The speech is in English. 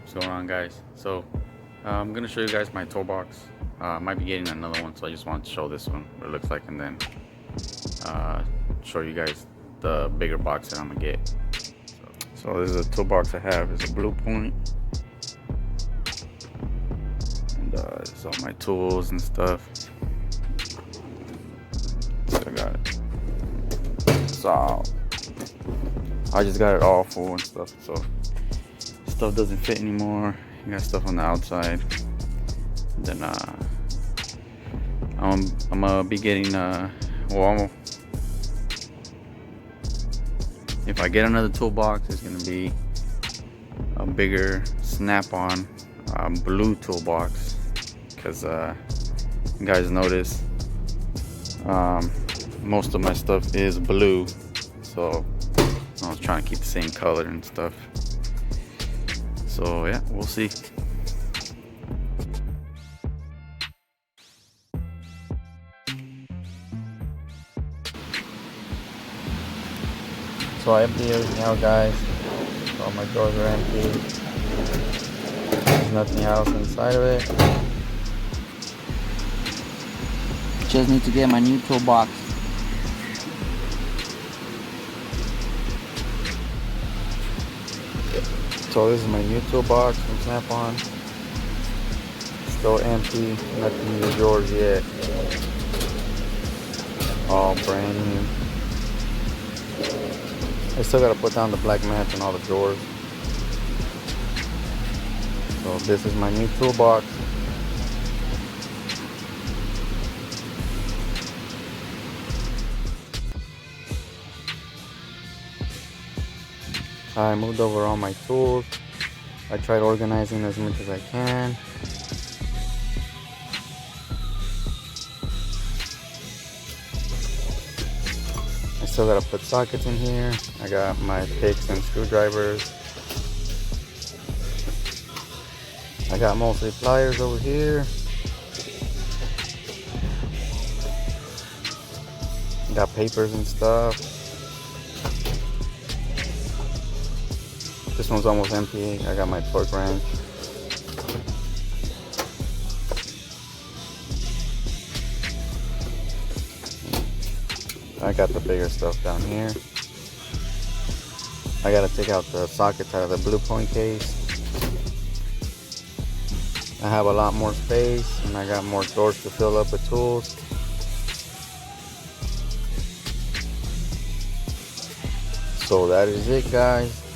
What's going on, guys? So I'm gonna show you guys my toolbox. I might be getting another one, so I just wanted to show this one what it looks like, and then show you guys the bigger box that I'm gonna get. So this is a toolbox I have. It's a Blue Point, and it's all my tools and stuff. So I got it. So I just got it all full and stuff. So stuff doesn't fit anymore. You got stuff on the outside. And then I'm gonna be getting if I get another toolbox, it's gonna be a bigger snap-on blue toolbox, because you guys notice most of my stuff is blue, so I was trying to keep the same color and stuff. So yeah, we'll see. So I emptied everything out, guys. All my drawers are empty. There's nothing else inside of it. Just need to get my new toolbox. So this is my new toolbox from Snap-on. Still empty, nothing in the drawers yet. All brand new. I still gotta put down the black mats in all the drawers. So this is my new toolbox. I moved over all my tools. I tried organizing as much as I can. I still gotta put sockets in here. I got my picks and screwdrivers. I got mostly pliers over here. Got papers and stuff. This one's almost empty. I got my torque wrench. I got the bigger stuff down here. I gotta take out the sockets out of the Blue Point case. I have a lot more space, and I got more drawers to fill up with tools. So that is it, guys.